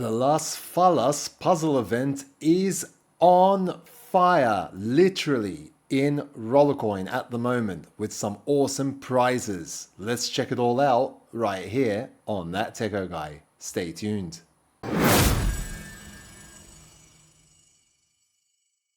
The Las Fallas puzzle event is on fire, literally, in Rollercoin at the moment with some awesome prizes. Let's check it all out right here on That Techo guy. Stay tuned.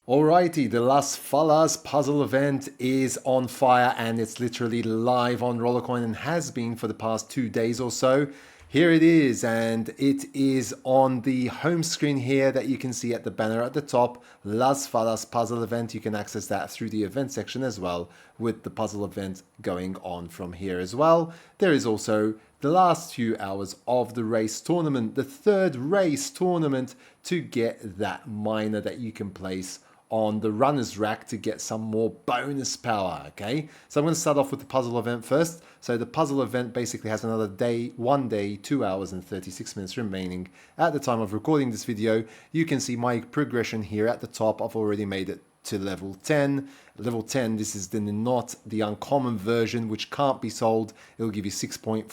Alrighty, the Las Fallas puzzle event is on fire and it's literally live on Rollercoin and has been for the past 2 days or so. Here it is, and it is on the home screen here that you can see at the banner at the top. Las Fallas puzzle event. You can access that through the event section as well, with the puzzle event going on from here as well. There is also the last few hours of the race tournament, the third race tournament, to get that miner that you can place on the runner's rack to get some more bonus power. Okay, so I'm going to start off with the puzzle event first. So the puzzle event basically has another day, 1 day, 2 hours and 36 minutes remaining at the time of recording this video. You can see my progression here at the top. I've already made it to level 10. Level 10, this is not the uncommon version, which can't be sold. It will give you 6.5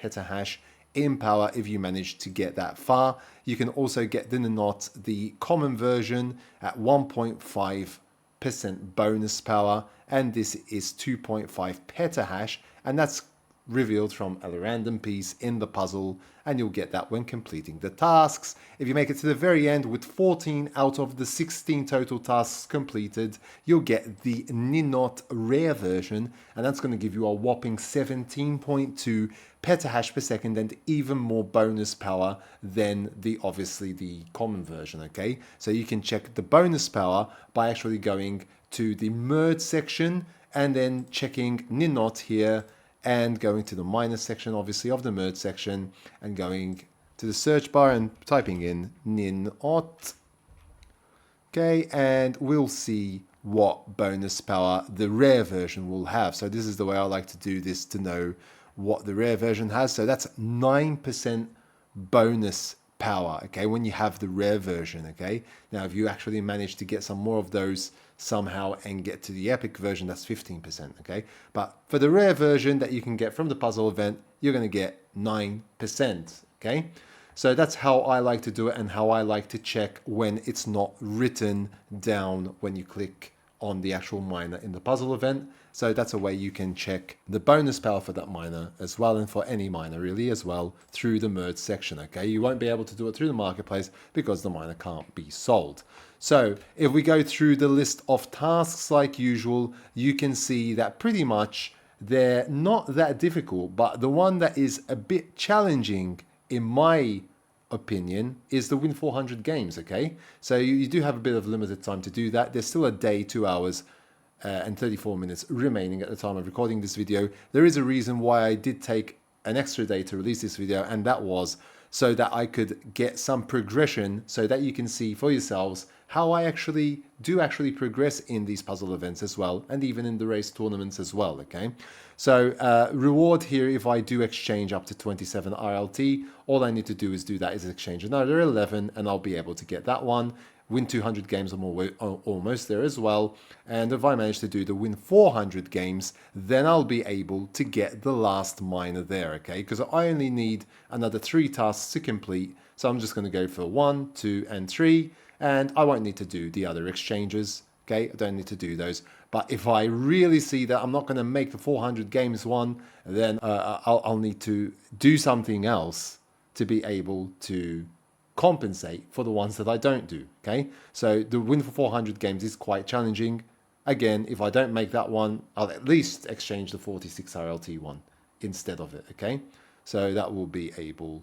petahash in power if you manage to get that far. You can also get the common version at 1.5% bonus power, and this is 2.5 petahash, and that's revealed from a random piece in the puzzle, and you'll get that when completing the tasks. If you make it to the very end with 14 out of the 16 total tasks completed, you'll get the Ninot rare version, and that's going to give you a whopping 17.2 petahash per second and even more bonus power than obviously the common version. Okay, so you can check the bonus power by actually going to the merge section and then checking Ninot here, and going to the minus section, obviously, of the merge section, and going to the search bar and typing in Ninot. Okay, and we'll see what bonus power the rare version will have. So this is the way I like to do this to know what the rare version has. So that's 9% bonus power, okay, when you have the rare version. Okay, now if you actually manage to get some more of those somehow and get to the epic version, that's 15%. Okay, but for the rare version that you can get from the puzzle event, you're going to get 9%. Okay, so that's how I like to do it and how I like to check when it's not written down when you click on the actual miner in the puzzle event. So that's a way you can check the bonus power for that miner as well, and for any miner really as well, through the merge section. Okay, you won't be able to do it through the marketplace because the miner can't be sold. So if we go through the list of tasks like usual, you can see that pretty much they're not that difficult, but the one that is a bit challenging in my opinion is the win 400 games. Okay, so you do have a bit of limited time to do that. There's still a day, 2 hours and 34 minutes remaining at the time of recording this video. There is a reason why I did take an extra day to release this video, and that was so that I could get some progression so that you can see for yourselves how I actually progress in these puzzle events as well, and even in the race tournaments as well. Okay, so reward here, if I do exchange up to 27 RLT, all I need to do is exchange another 11 and I'll be able to get that one. Win 200 games, I'm almost there as well. And if I manage to do the win 400 games, then I'll be able to get the last miner there, okay? Because I only need another 3 tasks to complete. So I'm just going to go for 1, 2, and 3. And I won't need to do the other exchanges, okay? I don't need to do those. But if I really see that I'm not going to make the 400 games one, then I'll need to do something else to be able to compensate for the ones that I don't do. Okay, so the win for 400 games is quite challenging. Again, if I don't make that one, I'll at least exchange the 46 RLT one instead of it. Okay, so that will be able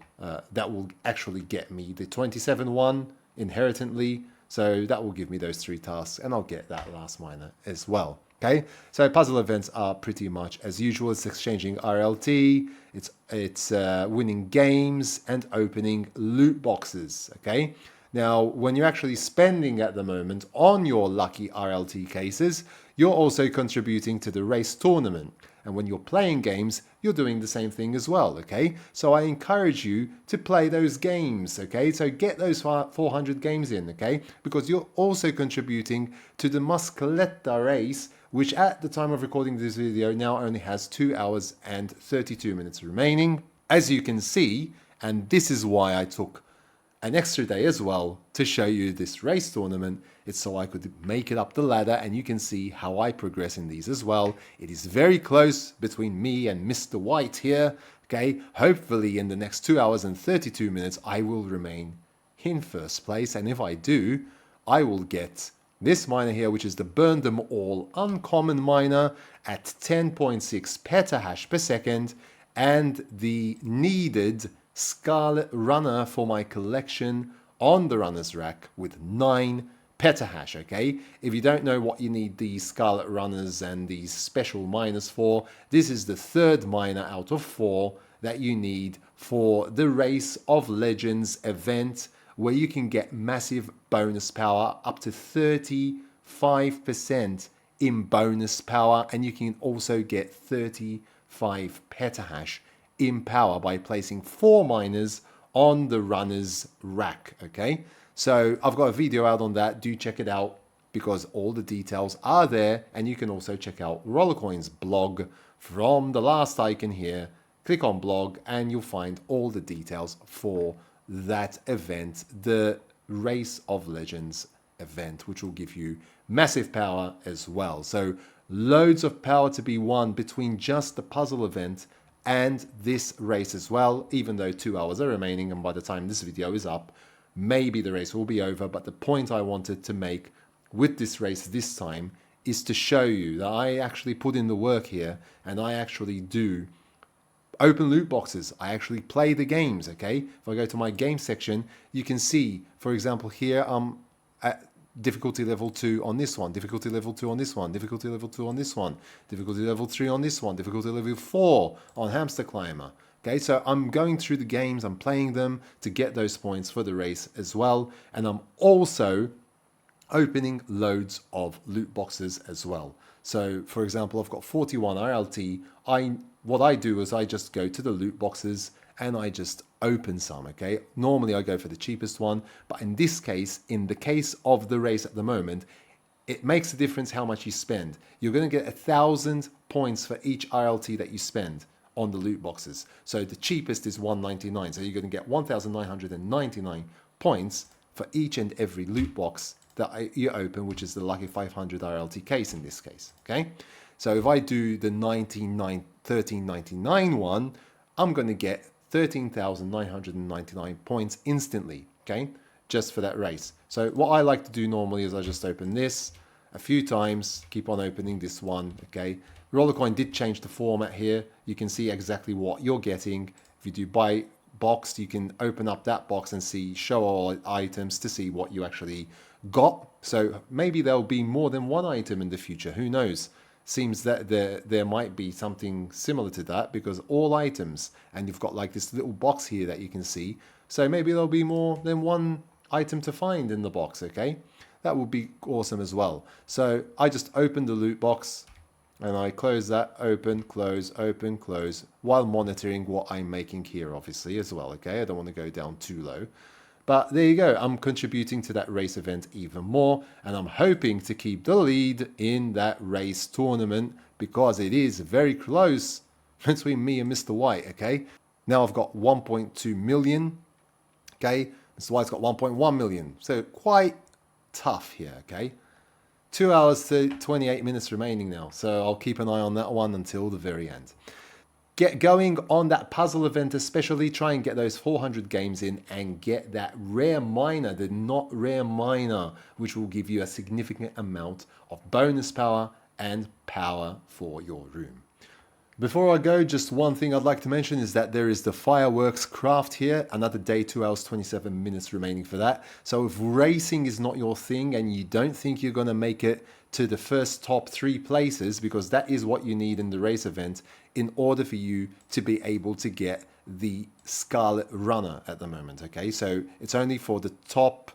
that will actually get me the 27 one inherently, so that will give me those 3 tasks and I'll get that last miner as well. Okay, so puzzle events are pretty much as usual. It's exchanging RLT, it's winning games and opening loot boxes. Okay, now when you're actually spending at the moment on your lucky RLT cases, you're also contributing to the race tournament. And when you're playing games, you're doing the same thing as well. Okay, so I encourage you to play those games. Okay, so get those 400 games in. Okay, because you're also contributing to the Mascaletta race, which at the time of recording this video now only has 2 hours and 32 minutes remaining. As you can see, and this is why I took an extra day as well to show you this race tournament. It's so I could make it up the ladder, and you can see how I progress in these as well. It is very close between me and Mr. White here. Okay, hopefully in the next 2 hours and 32 minutes I will remain in first place, and if I do, I will get this miner here, which is the Burn Them All uncommon miner at 10.6 petahash per second, and the needed Scarlet Runner for my collection on the runner's rack with 9 petahash. Okay, if you don't know what you need these Scarlet Runners and these special miners for, this is the third miner out of 4 that you need for the Race of Legends event, where you can get massive bonus power up to 35% in bonus power, and you can also get 35 petahash in power by placing 4 miners on the runner's rack. Okay, so I've got a video out on that. Do check it out because all the details are there, and you can also check out Rollercoin's blog from the last icon here. Click on blog and you'll find all the details for that event, the Race of Legends event, which will give you massive power as well. So loads of power to be won between just the puzzle event and this race as well, even though 2 hours are remaining, and by the time this video is up, maybe the race will be over. But the point I wanted to make with this race this time is to show you that I actually put in the work here, and I actually do open loot boxes. I actually play the games. Okay, if I go to my game section, you can see, for example, here I'm at difficulty level 2 on this one, difficulty level 2 on this one, difficulty level 2 on this one, difficulty level 3 on this one, difficulty level 4 on Hamster Climber. Okay, so I'm going through the games, I'm playing them to get those points for the race as well, and I'm also opening loads of loot boxes as well. So for example, I've got 41 RLT. What I do is I just go to the loot boxes and I just open some. Okay, normally I go for the cheapest one, but in this case, in the case of the race at the moment, it makes a difference how much you spend. You're going to get 1,000 points for each RLT that you spend on the loot boxes. So the cheapest is 199, so you're going to get 1,999 points for each and every loot box that you open, which is the lucky 500 RLT case in this case. Okay, so if I do the 1399 one, I'm going to get 13,999 points instantly. Okay, just for that race. So what I like to do normally is I just open this a few times, keep on opening this one. Okay, Rollercoin did change the format here. You can see exactly what you're getting. If you do buy box, you can open up that box and see show all items to see what you actually got. So maybe there'll be more than one item in the future, who knows. Seems that there might be something similar to that, because all items, and you've got like this little box here that you can see, so maybe there'll be more than one item to find in the box. Okay, that would be awesome as well. So I just opened the loot box and I close that, open, close, while monitoring what I'm making here, obviously, as well. Okay, I don't want to go down too low. But there you go, I'm contributing to that race event even more, and I'm hoping to keep the lead in that race tournament, because it is very close between me and Mr. White. Okay, now I've got 1.2 million. Okay, Mr. White's got 1.1 million, so quite tough here. Okay, 2 hours to 28 minutes remaining now, so I'll keep an eye on that one until the very end. Get going on that puzzle event, especially try and get those 400 games in and get that rare miner, the not rare miner, which will give you a significant amount of bonus power and power for your room. Before I go, just one thing I'd like to mention is that there is the fireworks craft here. Another day, 2 hours, 27 minutes remaining for that. So if racing is not your thing and you don't think you're going to make it to the first top 3 places, because that is what you need in the race event in order for you to be able to get the Scarlet Runner at the moment. Okay, so it's only for the top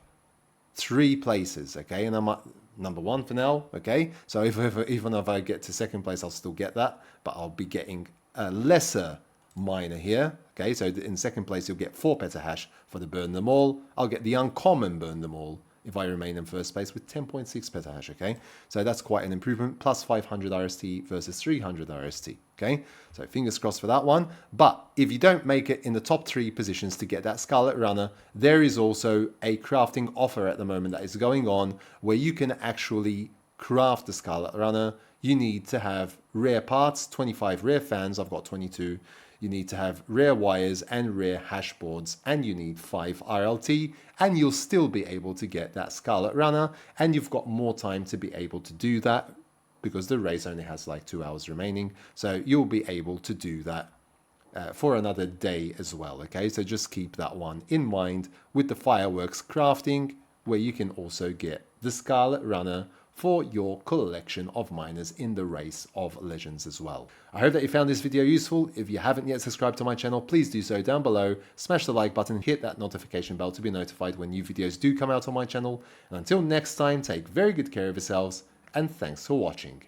3 places. Okay, and I'm at number 1 for now. Okay, so even if I get to second place, I'll still get that, but I'll be getting a lesser miner here. Okay, so in second place you'll get 4 petahash for the Burn Them All. I'll get the uncommon Burn Them All if I remain in first place with 10.6 petahash, okay? So that's quite an improvement, plus 500 RST versus 300 RST, okay? So fingers crossed for that one. But if you don't make it in the top 3 positions to get that Scarlet Runner, there is also a crafting offer at the moment that is going on where you can actually craft the Scarlet Runner. You need to have rare parts, 25 rare fans, I've got 22. You need to have rare wires and rare hash boards, and you need 5 RLT, and you'll still be able to get that Scarlet Runner, and you've got more time to be able to do that because the race only has like 2 hours remaining. So you'll be able to do that for another day as well, okay? So just keep that one in mind with the fireworks crafting, where you can also get the Scarlet Runner for your collection of miners in the Race of Legends as well. I hope that you found this video useful. If you haven't yet subscribed to my channel, please do so down below. Smash the like button, hit that notification bell to be notified when new videos do come out on my channel. And until next time, take very good care of yourselves, and thanks for watching.